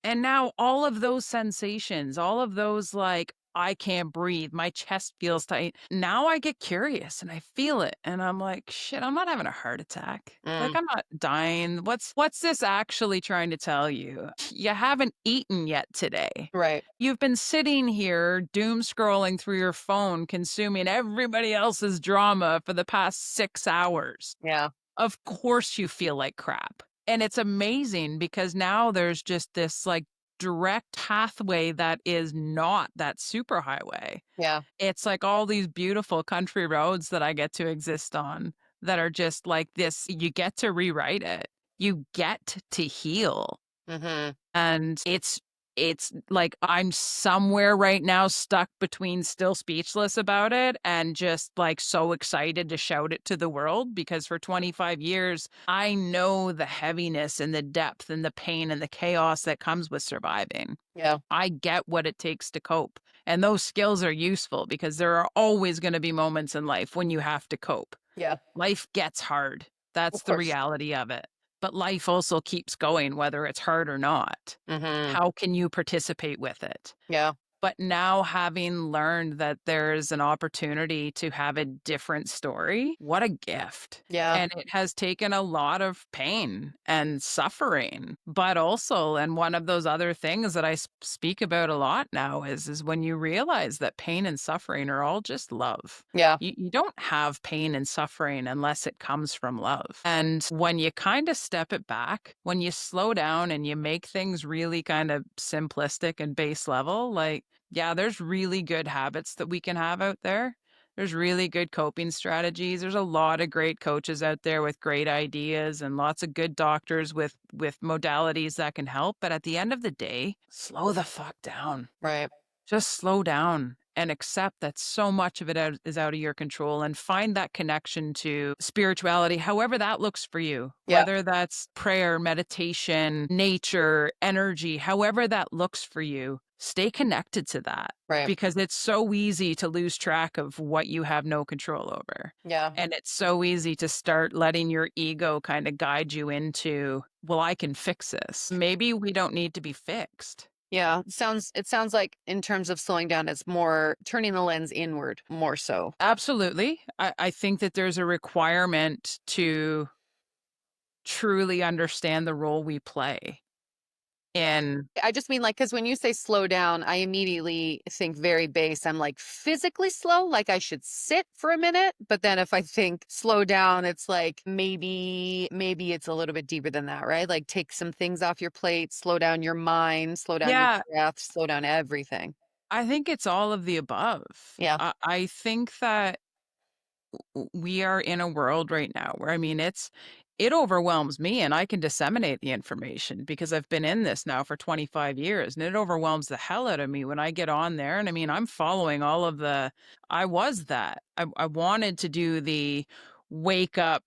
And now all of those sensations, all of those like, I can't breathe, my chest feels tight. Now I get curious and I feel it and I'm like, shit, I'm not having a heart attack. Like Mm. I'm not dying. What's this actually trying to tell you? You haven't eaten yet today. Right. You've been sitting here doom scrolling through your phone, consuming everybody else's drama for the past 6 hours. Yeah. Of course you feel like crap. And it's amazing because now there's just this like direct pathway that is not that superhighway. Yeah. It's like all these beautiful country roads that I get to exist on that are just like this. You get to rewrite it. You get to heal. Mhm. And it's like I'm somewhere right now stuck between still speechless about it and just like so excited to shout it to the world because for 25 years I know the heaviness and the depth and the pain and the chaos that comes with surviving. Yeah. I get what it takes to cope. And those skills are useful because there are always going to be moments in life when you have to cope. Yeah. Life gets hard. That's Of the course. reality of it. But life also keeps going whether it's hard or not. Mhm. How can you participate with it? Yeah. But now having learned that there's an opportunity to have a different story, what a gift. Yeah. And it has taken a lot of pain and suffering, but also, and one of those other things that I speak about a lot now is when you realize that pain and suffering are all just love. Yeah. You don't have pain and suffering unless it comes from love. And when you kind of step it back, when you slow down and you make things really kind of simplistic and base level, like, yeah, there's really good habits that we can have out there. There's really good coping strategies. There's a lot of great coaches out there with great ideas and lots of good doctors with modalities that can help. But at the end of the day, slow the fuck down. Right. Just slow down and accept that so much of it is out of your control and find that connection to spirituality, however that looks for you, Yeah. whether that's prayer, meditation, nature, energy, however that looks for you. Stay connected to that Right. because it's so easy to lose track of what you have no control over. Yeah. And it's so easy to start letting your ego kind of guide you into, well, I can fix this. Maybe we don't need to be fixed. Yeah. It sounds like in terms of slowing down, it's more turning the lens inward more so. Absolutely. I think that there's a requirement to truly understand the role we play in. I just mean like because when you say slow down, I immediately think very base. I'm like physically slow, like I should sit for a minute. But then if I think slow down, it's like maybe it's a little bit deeper than that, right? Like take some things off your plate, slow down your mind, slow down your Yeah, breath, slow down everything. I think it's all of the above. Yeah. I think that we are in a world right now where I mean it overwhelms me and I can disseminate the information because I've been in this now for 25 years and it overwhelms the hell out of me when I get on there and I mean I'm following all of the I was that. I wanted to do the wake up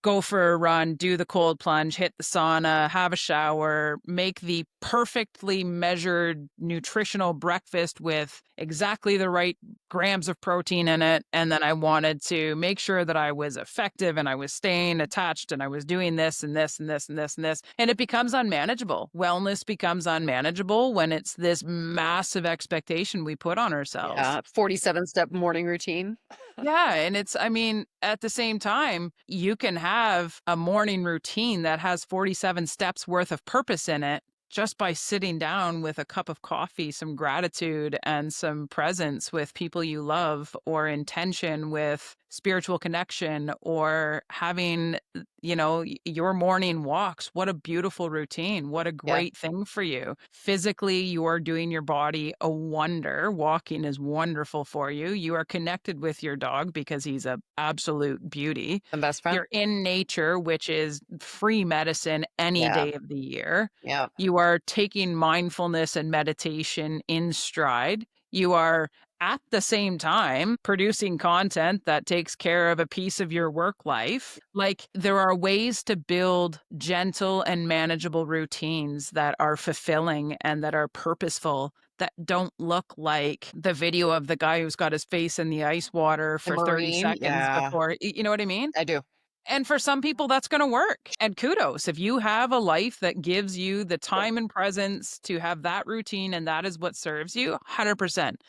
go for a run, do the cold plunge, hit the sauna, have a shower, make the perfectly measured nutritional breakfast with exactly the right grams of protein in it. And then I wanted to make sure that I was effective and I was staying attached and I was doing this and this and this and this and this. And it becomes unmanageable. Wellness becomes unmanageable when it's this massive expectation we put on ourselves. Yeah, 47-step morning routine. Yeah, and I mean, at the same time, you can have a morning routine that has 47 steps worth of purpose in it just by sitting down with a cup of coffee, some gratitude, and some presence with people you love, or intention with spiritual connection, or having, your morning walks. What a beautiful routine. What a Yeah, great thing for you. Physically, you are doing your body a wonder. Walking is wonderful for you. You are connected with your dog because he's a absolute beauty. the best friend. You're in nature, which is free medicine any Yeah, day of the year. yeah, You are taking mindfulness and meditation in stride. You are at the same time producing content that takes care of a piece of your work life. Like, there are ways to build gentle and manageable routines that are fulfilling and that are purposeful, that don't look like the video of the guy who's got his face in the ice water the for 30 marine, seconds yeah, before, you know what I mean? I do. And for some people, that's going to work. And kudos. If you have a life that gives you the time and presence to have that routine and that is what serves you, 100%.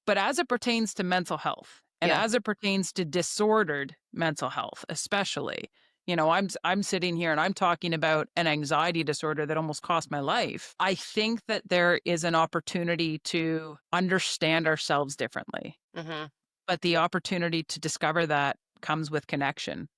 But as it pertains to mental health and Yeah, as it pertains to disordered mental health, especially, I'm sitting here and I'm talking about an anxiety disorder that almost cost my life. I think that there is an opportunity to understand ourselves differently, mhm, but the opportunity to discover that comes with connection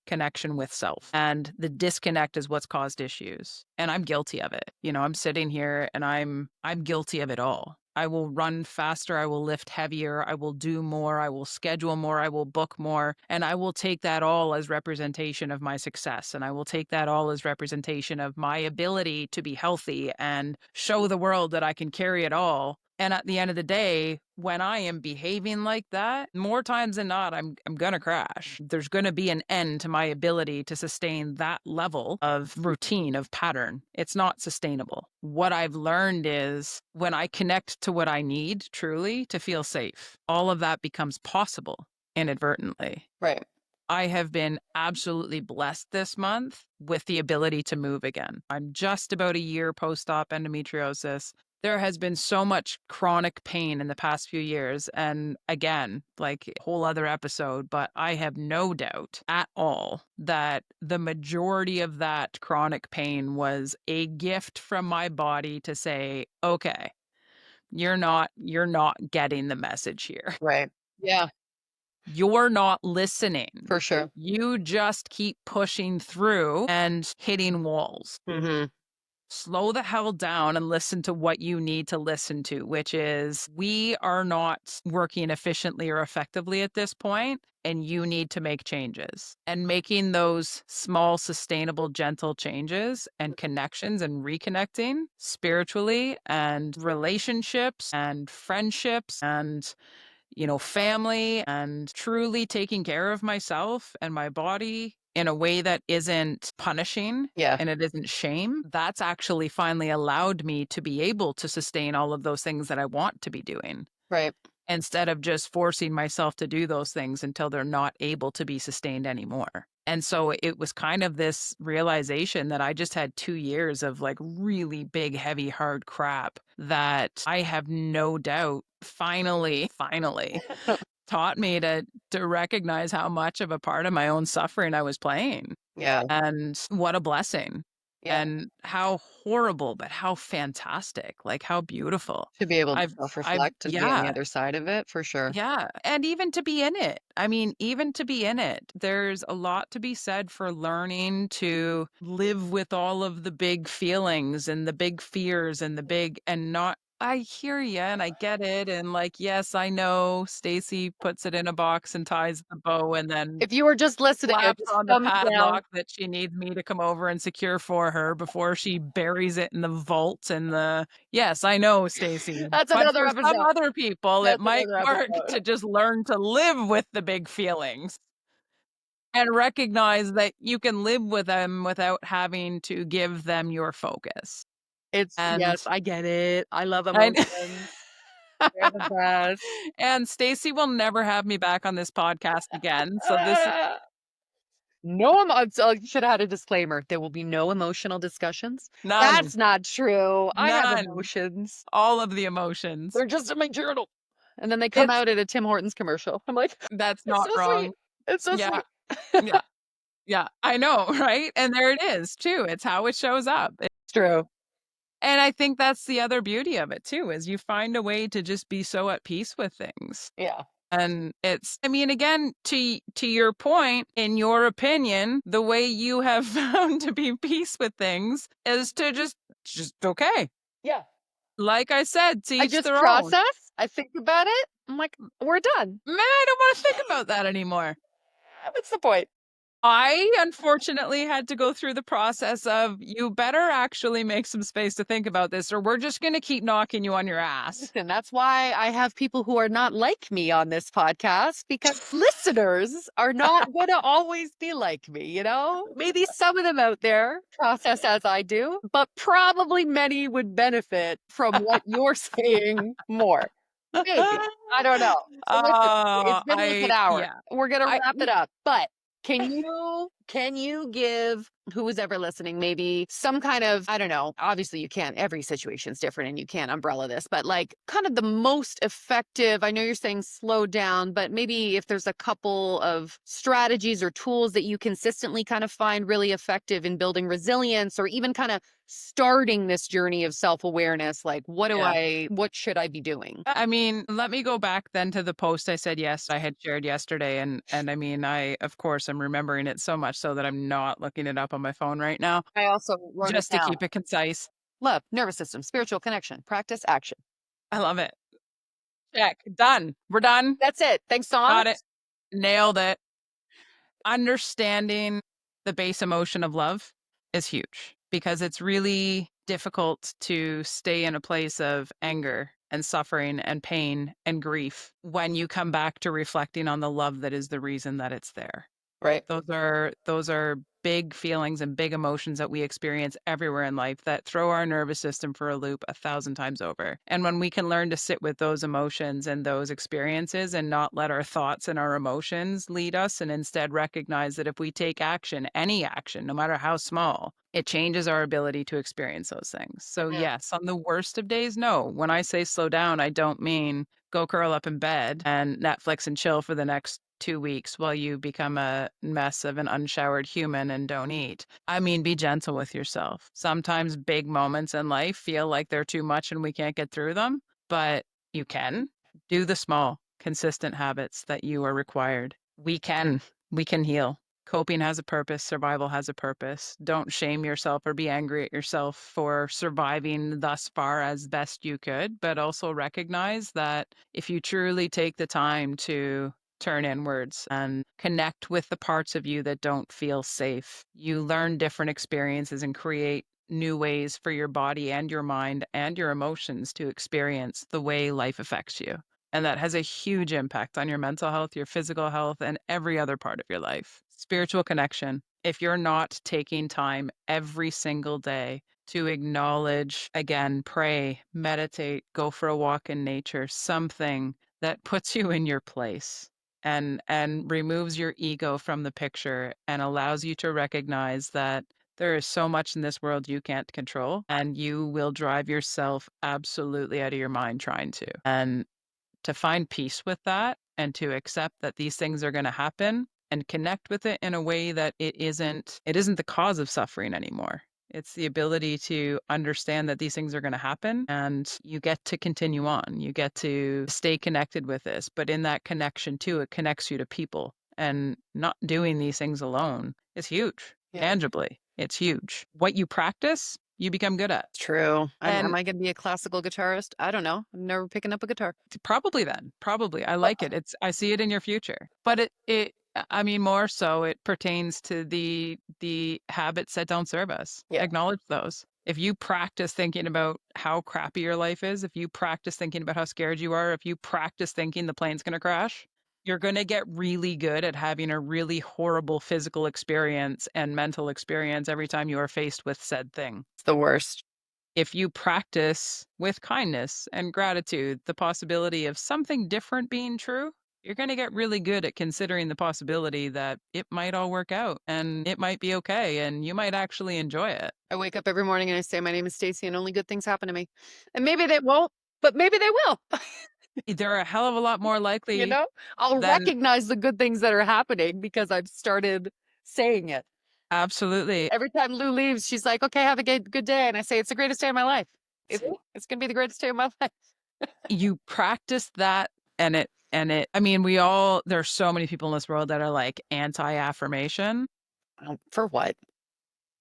with self. And the disconnect is what's caused issues. And I'm guilty of it. I'm sitting here and I'm guilty of it all. I will run faster, I will lift heavier, I will do more, I will schedule more, I will book more, and I will take that all as representation of my success, and I will take that all as representation of my ability to be healthy and show the world that I can carry it all. And at the end of the day, when I am behaving like that, more times than not, I'm gonna crash. There's gonna be an end to my ability to sustain that level of routine, of pattern. It's not sustainable. What I've learned is when I connect to what I need truly to feel safe, all of that becomes possible inadvertently. right, I have been absolutely blessed this month with the ability to move again. I'm just about a year post-op endometriosis. There has been so much chronic pain in the past few years. And again, like a whole other episode, but I have no doubt at all that the majority of that chronic pain was a gift from my body to say, okay, you're not getting the message here. right. Yeah, You're not listening. for sure. You just keep pushing through and hitting walls. Mhm, Slow the hell down and listen to what you need to listen to, which is we are not working efficiently or effectively at this point, and you need to make changes. And making those small, sustainable, gentle changes and connections and reconnecting spiritually and relationships and friendships and family, and truly taking care of myself and my body in a way that isn't punishing yeah, and it isn't shame. That's actually finally allowed me to be able to sustain all of those things that I want to be doing right, instead of just forcing myself to do those things until they're not able to be sustained anymore. And so it was kind of this realization that I just had 2 years of like really big, heavy, hard crap that I have no doubt finally taught me to recognize how much of a part of my own suffering I was playing. yeah, And what a blessing. yeah, And how horrible, but how fantastic. Like how beautiful. to be able to I've self-reflect and be on the yeah. other side of it, for sure. Yeah, and even to be in it. I mean, even to be in it, there's a lot to be said for learning to live with all of the big feelings and the big fears and the big and not I hear you and I get it and like yes, I know Stacy puts it in a box and ties the bow and then If you were just listening, it slaps just on the thumbs down. padlock that she needs me to come over and secure for her before she buries it in the vault and the yes, I know, Stacy. That's But another for some episode. other people, it That's might another work episode. to just learn to live with the big feelings. and recognize that you can live with them without having to give them your focus. It's And yes, I get it. I love and emotions. They're the best. and Stacey will never have me back on this podcast again. So this is No, I should have had a disclaimer. There will be no emotional discussions. none, That's not true. I have none, emotions. all of the emotions. They're just in my journal. And then they come It's out at a Tim Hortons commercial. I'm like, that's "It's not so sweet. wrong. It's so Yeah, sweet." yeah, yeah. I know, right? And there it is too. It's how it shows up. It's true. And I think that's the other beauty of it too, is you find a way to just be so at peace with things. Yeah. And it's I mean, again, to your point, in your opinion, the way you have found to be peace with things is to just okay. Yeah. Like I said, to I each just their own. process, I think about it. I'm like, we're done. Man, I don't wanna think about that anymore. What's the point? I unfortunately had to go through the process of, "You better actually make some space to think about this, or we're just gonna keep knocking you on your ass." Listen, that's why I have people who are not like me on this podcast because listeners are not going to always be like me, you know? Maybe some of them out there process as I do, but probably many would benefit from what you're saying more. Maybe. I don't know. So listen, it's been like an I hour. yeah. We're going to I wrap it up, but can you give who is ever listening maybe some kind of, I don't know, obviously you can't, every situation's different and you can't umbrella this, but like kind of the most effective, I know you're saying slow down, but maybe if there's a couple of strategies or tools that you consistently kind of find really effective in building resilience or even kind of starting this journey of self-awareness, like yeah. what should I be doing? I mean, let me go back then to the post I said yes, I had shared yesterday, and I mean, I, of course, am remembering it so much so that I'm not looking it up on my phone right now, I also wrote it just to down. keep it concise. Love, nervous system, spiritual connection, practice, action. I love it. Check. Done. We're done. That's it. Thanks so Got it. much. Nailed it. Understanding the base emotion of love is huge because it's really difficult to stay in a place of anger and suffering and pain and grief when you come back to reflecting on the love that is the reason that it's there. Right. Those are big feelings and big emotions that we experience everywhere in life that throw our nervous system for a loop 1,000 times over. And when we can learn to sit with those emotions and those experiences and not let our thoughts and our emotions lead us, and instead recognize that if we take action, any action, no matter how small, it changes our ability to experience those things. So, Yeah. yes, on the worst of days, no. When I say slow down, I don't mean go curl up in bed and Netflix and chill for the next 2 weeks while you become a mess of an unshowered human and don't eat. I mean, be gentle with yourself. Sometimes big moments in life feel like they're too much and we can't get through them, but you can do the small, consistent habits that you are required. We can heal. Coping has a purpose, survival has a purpose. Don't shame yourself or be angry at yourself for surviving thus far as best you could, but also recognize that if you truly take the time to turn inwards and connect with the parts of you that don't feel safe, you learn different experiences and create new ways for your body and your mind and your emotions to experience the way life affects you. And that has a huge impact on your mental health, your physical health, and every other part of your life. Spiritual connection. If you're not taking time every single day to acknowledge, again, pray, meditate, go for a walk in nature, something that puts you in your place and removes your ego from the picture and allows you to recognize that there is so much in this world you can't control, and you will drive yourself absolutely out of your mind trying to. And to find peace with that and to accept that these things are going to happen and connect with it in a way that it isn't the cause of suffering anymore. It's the ability to understand that these things are going to happen and you get to continue on. You get to stay connected with this, but in that connection too, it connects you to people, and not doing these things alone is huge. Yeah. Tangibly, it's huge. What you practice, you become good at. True. Am And I going to be a classical guitarist? I don't know. I'm never picking up a guitar. probably then, probably. I Uh, like it. I see it in your future. But I mean, more so it pertains to the habits that don't serve us. Yeah. Acknowledge those. If you practice thinking about how crappy your life is, if you practice thinking about how scared you are, if you practice thinking the plane's going to crash, You're gonna get really good at having a really horrible physical experience and mental experience every time you are faced with said thing. It's the worst. If you practice with kindness and gratitude the possibility of something different being true, you're going to get really good at considering the possibility that it might all work out and it might be okay and you might actually enjoy it. I wake up every morning and I say, "My name is Stacey, and only good things happen to me." And maybe they won't, but maybe they will. They're a hell of a lot more You likely know? I'll than recognize the good things that are happening because I've started saying it. absolutely. Every time Lou leaves, she's like, "Okay, have a good day." And I say, "It's the greatest day of my life. It See? it's gonna be the greatest day of my life." You practice that and it I mean we all there's so many people in this world that are like anti-affirmation. For what?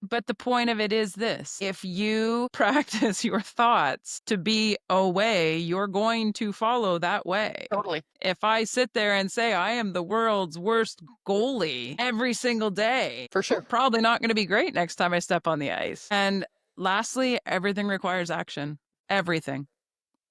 But the point of it is this, if you practice your thoughts to be a way, you're going to follow that way. Totally. If I sit there and say I am the world's worst goalie every single day, For sure. probably not going to be great next time I step on the ice. And lastly, everything requires action. Everything.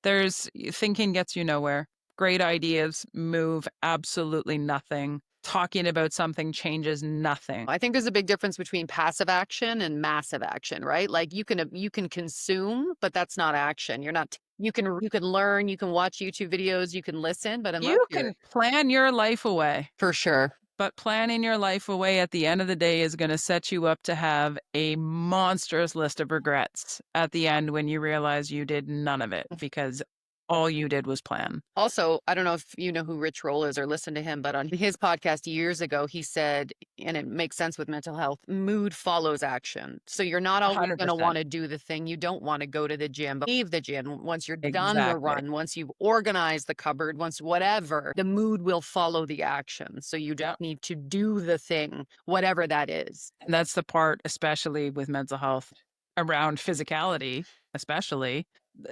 There's thinking gets you nowhere. Great ideas move absolutely nothing. Talking about something changes nothing. I think there's a big difference between passive action and massive action, right? Like you can consume, but that's not action. You're not you can learn, you can watch YouTube videos, you can listen, but unless You you're can plan your life away, for sure. but planning your life away at the end of the day is going to set you up to have a monstrous list of regrets at the end when you realize you did none of it because all you did was plan. Also, I don't know if you know who Rich Roll is or listen to him, but on his podcast years ago, he said, and it makes sense with mental health, mood follows action. So you're not always going to want 100%. to do the thing. You don't want to go to the gym, but leave the gym. Once you're done the Exactly. run, once you've organized the cupboard, once whatever, the mood will follow the action. So you just Yep. need to do the thing, whatever that is. And that's the part, especially with mental health around physicality, especially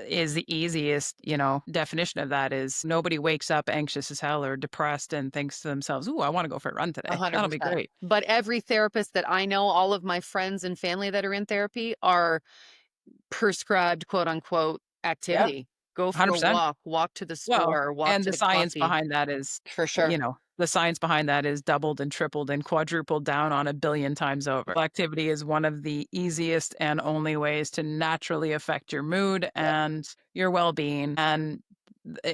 is the easiest, definition of that is nobody wakes up anxious as hell or depressed and thinks to themselves, "Ooh, I want to go for a run A today. hundred That'll be percent. great." But every therapist that I know, all of my friends and family that are in therapy are prescribed, quote unquote, Yeah. activity. Go for a 100%. walk, walk to the Well, store, walk and to the the science coffee. behind that is, For sure. the science behind that is doubled and tripled and quadrupled down on a billion times over. Activity is one of the easiest and only ways to naturally affect your mood Yep. and your well-being. And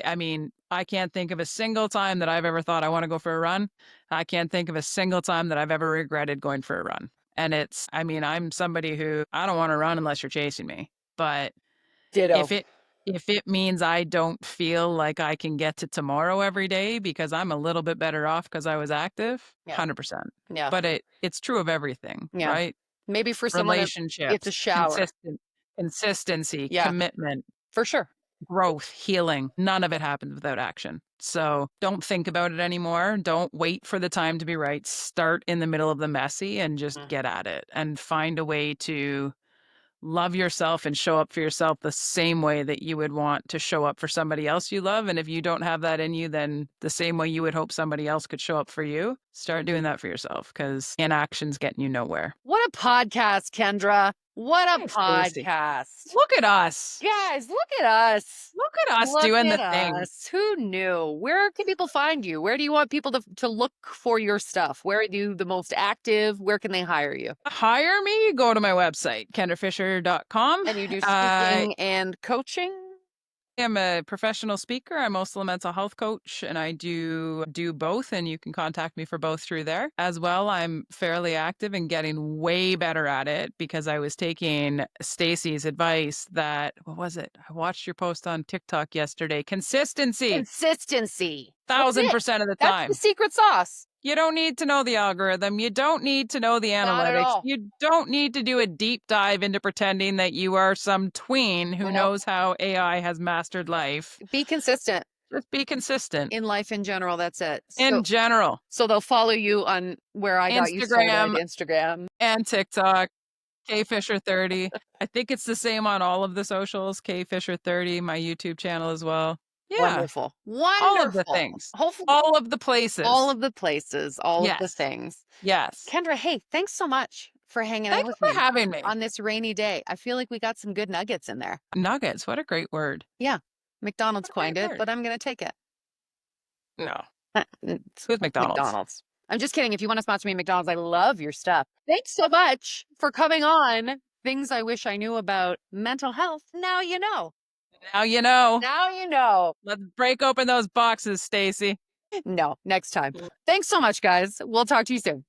I mean, I can't think of a single time that I've ever thought I want to go for a run. I can't think of a single time that I've ever regretted going for a run. And I mean, I'm somebody who I don't want to run unless you're chasing me. But Ditto. if it if it means I don't feel like I can get to tomorrow every day because I'm a little bit better off because I was active, Yeah. 100%. Yeah. But it's true of everything, Yeah. right? Maybe for someone, it's Relationships, a shower. consistency, Yeah, commitment, for sure. growth, healing. None of it happens without action. So don't think about it anymore. Don't wait for the time to be right. Start in the middle of the messy and just Mm. get at it and find a way to love yourself and show up for yourself the same way that you would want to show up for somebody else you love. And if you don't have that in you, then the same way you would hope somebody else could show up for you, start doing that for yourself because inaction's getting you nowhere. What a podcast, Kendra. What a Thanks, Stacey. podcast. Look at us. Guys, look at us. Look at us Look doing at the thing. us. Who knew? Where can people find you? Where do you want people to look for your stuff? Where are you the most active? Where can they hire you? Hire me, go to my website, kendrafisher.com. And you do I speaking and coaching? am a professional speaker. I'm also a mental health coach and I do both and you can contact me for both through there. As well, I'm fairly active and getting way better at it because I was taking Stacey's advice that what was it? I watched your post on TikTok yesterday. Consistency. Consistency. That's it. 1,000% of the That's the time. secret sauce. You don't need to know the algorithm. You don't need to know the Not at analytics. all. You don't need to do a deep dive into pretending that you are some tween who Nope. knows how AI has mastered life. Be consistent Just be consistent in life in general. That's it. in general. So they'll follow you on where I got you started, Instagram Instagram. and TikTok, kfisher30. I think it's the same on all of the socials, kfisher30, my YouTube channel as well. Yeah, Wonderful. all of the Wonderful. things, Hopefully all of the all places. of the places, all of the Yes, things. yes. Kendra, hey, thanks so much for hanging out Thank you with for me having me. on this rainy day. I feel like we got some good nuggets in there. Nuggets, what a great word. Yeah. McDonald's What a great coined it, word. but I'm going to take it. No. It's Who's McDonald's? McDonald's. I'm just kidding. If you want to sponsor me, McDonald's, I love your stuff. Thanks so much for coming on. Things I wish I knew about mental health. Now you know. Now you know. Now you know. Let's break open those boxes, Stacey. No, next time. Thanks so much, guys. We'll talk to you soon.